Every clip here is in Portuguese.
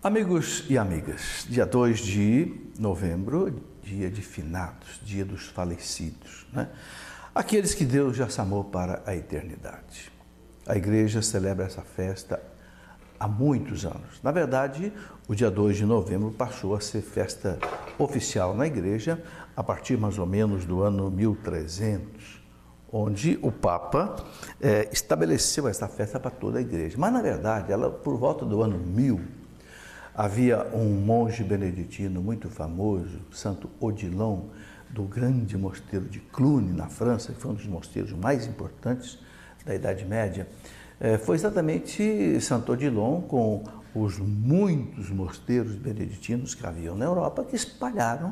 Amigos e amigas, dia 2 de novembro, dia de finados, dia dos falecidos, né? Aqueles que Deus já chamou para a eternidade. A igreja celebra essa festa há muitos anos. Na verdade, o dia 2 de novembro passou a ser festa oficial na igreja a partir mais ou menos do ano 1300, onde o Papa estabeleceu essa festa para toda a igreja. Mas, na verdade, ela, por volta do ano 1000, havia um monge beneditino muito famoso, Santo Odilon, do grande mosteiro de Cluny, na França, que foi um dos mosteiros mais importantes da Idade Média. Foi exatamente Santo Odilon, com os muitos mosteiros beneditinos que haviam na Europa, que espalharam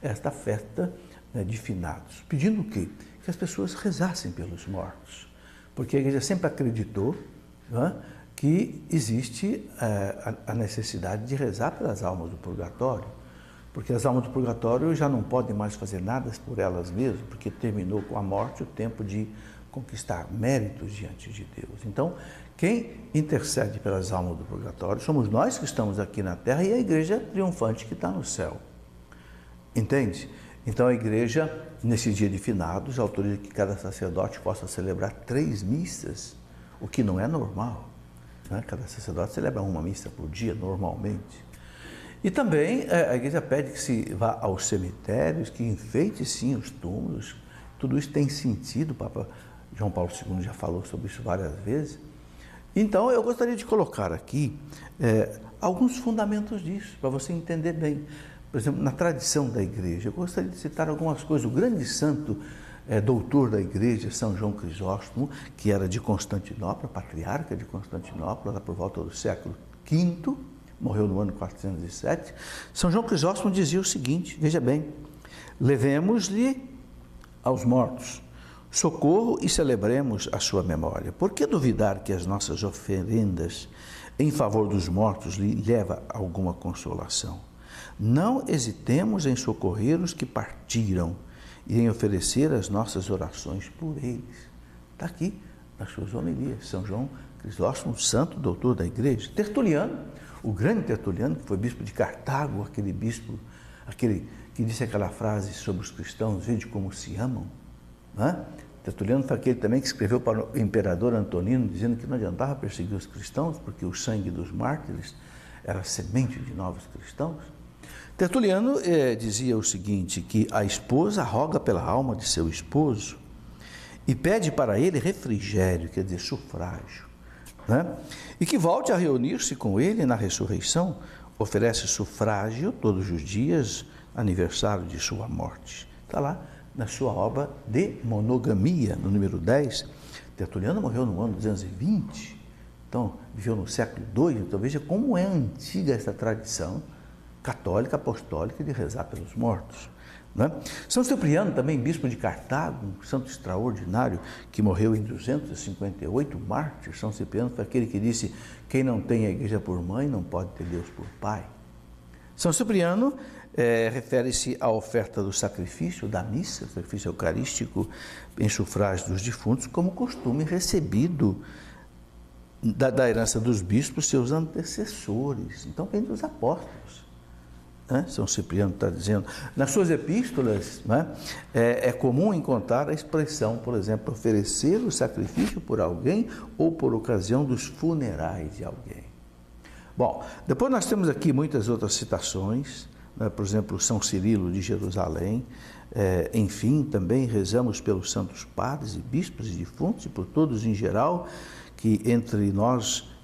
esta festa de finados, pedindo o quê? Que as pessoas rezassem pelos mortos, porque a igreja sempre acreditou, não é, que existe a necessidade de rezar pelas almas do purgatório, porque as almas do purgatório já não podem mais fazer nada por elas mesmas, porque terminou com a morte o tempo de conquistar méritos diante de Deus. Então, quem intercede pelas almas do purgatório somos nós que estamos aqui na terra e a igreja triunfante que está no céu. Entende? Então a igreja, nesse dia de finados, autoriza que cada sacerdote possa celebrar 3 missas, o que não é normal. Cada sacerdote celebra uma missa por dia, normalmente. E também a igreja pede que se vá aos cemitérios, que enfeite sim os túmulos. Tudo isso tem sentido, o Papa João Paulo II já falou sobre isso várias vezes. Então eu gostaria de colocar aqui alguns fundamentos disso, para você entender bem. Por exemplo, na tradição da igreja, eu gostaria de citar algumas coisas. O grande santo doutor da igreja, São João Crisóstomo, que era de Constantinopla, patriarca de Constantinopla, lá por volta do século V, morreu no ano 407. São João Crisóstomo dizia o seguinte, veja bem: levemos-lhe aos mortos socorro e celebremos a sua memória. Por que duvidar que as nossas oferendas em favor dos mortos lhe leva alguma consolação? Não hesitemos em socorrer os que partiram e em oferecer as nossas orações por eles. Está aqui nas suas homilias, São João Crisóstomo, santo doutor da igreja. Tertuliano, o grande Tertuliano, que foi bispo de Cartago, aquele bispo, aquele que disse aquela frase sobre os cristãos, vede como se amam. Né? Tertuliano foi aquele também que escreveu para o imperador Antonino, dizendo que não adiantava perseguir os cristãos, porque o sangue dos mártires era semente de novos cristãos. Tertuliano dizia o seguinte, que a esposa roga pela alma de seu esposo e pede para ele refrigério, quer dizer, sufrágio, né? E que volte a reunir-se com ele na ressurreição, oferece sufrágio todos os dias, aniversário de sua morte. Está lá na sua obra De Monogamia, no número 10. Tertuliano morreu no ano 220, então viveu no século II, então veja como é antiga essa tradição católica, apostólica, de rezar pelos mortos, né? São Cipriano, também bispo de Cartago, um santo extraordinário, que morreu em 258, mártir. São Cipriano foi aquele que disse: quem não tem a igreja por mãe, não pode ter Deus por pai. São Cipriano refere-se à oferta do sacrifício, da missa, sacrifício eucarístico, em sufrágio dos defuntos, como costume recebido da herança dos bispos, seus antecessores. Então vem dos apóstolos. São Cipriano está dizendo, nas suas epístolas, né, é comum encontrar a expressão, por exemplo, oferecer o sacrifício por alguém ou por ocasião dos funerais de alguém. Bom, depois nós temos aqui muitas outras citações, né, por exemplo, São Cirilo de Jerusalém. Enfim, também rezamos pelos santos padres e bispos e defuntos e por todos em geral, que entre nós,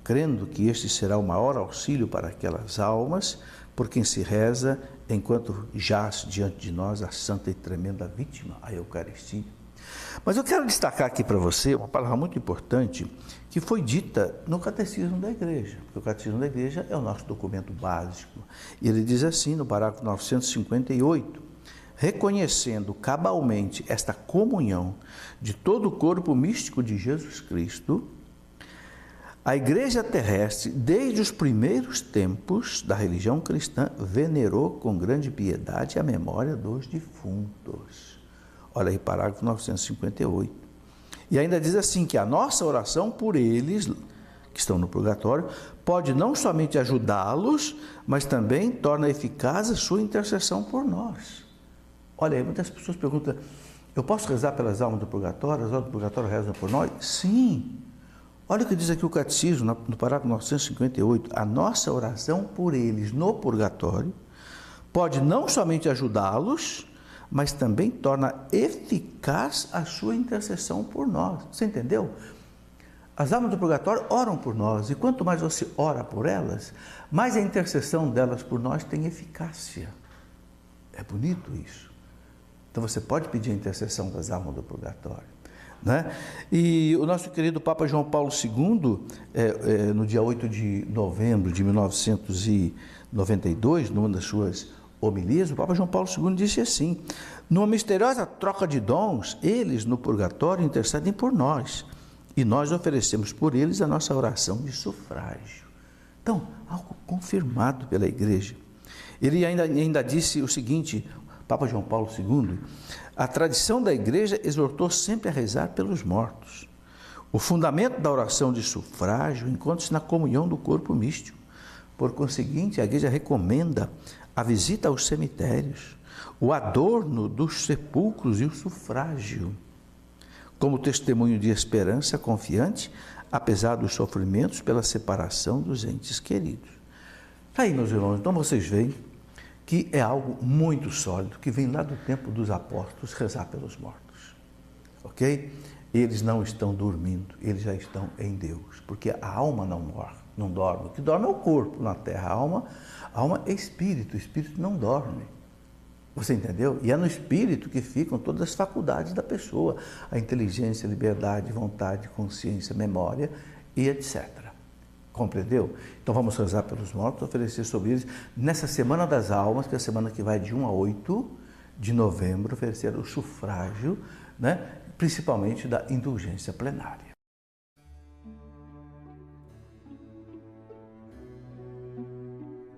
crendo que este será o maior auxílio para aquelas almas, por quem se reza, enquanto jaz diante de nós a santa e tremenda vítima, a Eucaristia. Mas eu quero destacar aqui para você uma palavra muito importante que foi dita no Catecismo da Igreja, porque o Catecismo da Igreja é o nosso documento básico. E ele diz assim, no parágrafo 958, reconhecendo cabalmente esta comunhão de todo o corpo místico de Jesus Cristo, a igreja terrestre, desde os primeiros tempos da religião cristã, venerou com grande piedade a memória dos defuntos. Olha aí, parágrafo 958. E ainda diz assim, que a nossa oração por eles, que estão no purgatório, pode não somente ajudá-los, mas também torna eficaz a sua intercessão por nós. Olha aí, muitas pessoas perguntam, eu posso rezar pelas almas do purgatório? As almas do purgatório rezam por nós? Sim. Olha o que diz aqui o Catecismo, no parágrafo 958. A nossa oração por eles no purgatório pode não somente ajudá-los, mas também torna eficaz a sua intercessão por nós. Você entendeu? As almas do purgatório oram por nós, e quanto mais você ora por elas, mais a intercessão delas por nós tem eficácia. É bonito isso. Então você pode pedir a intercessão das almas do purgatório, né? E o nosso querido Papa João Paulo II, no dia 8 de novembro de 1992, numa das suas homilias, o Papa João Paulo II disse assim: numa misteriosa troca de dons, eles no purgatório intercedem por nós, e nós oferecemos por eles a nossa oração de sufrágio. Então, algo confirmado pela Igreja. Ele ainda disse o seguinte, Papa João Paulo II, a tradição da Igreja exortou sempre a rezar pelos mortos. O fundamento da oração de sufrágio encontra-se na comunhão do corpo místico. Por conseguinte, a Igreja recomenda a visita aos cemitérios, o adorno dos sepulcros e o sufrágio, como testemunho de esperança confiante, apesar dos sofrimentos pela separação dos entes queridos. Aí, meus irmãos, então vocês veem que é algo muito sólido, que vem lá do tempo dos apóstolos, rezar pelos mortos, ok? Eles não estão dormindo, eles já estão em Deus, porque a alma não dorme, o que dorme é o corpo na terra, a alma é espírito, o espírito não dorme. Você entendeu? E é no espírito que ficam todas as faculdades da pessoa, a inteligência, a liberdade, vontade, consciência, memória e etc. Compreendeu? Então vamos rezar pelos mortos, oferecer sobre eles, nessa Semana das Almas, que é a semana que vai de 1 a 8 de novembro, oferecer o sufrágio, né? Principalmente da indulgência plenária.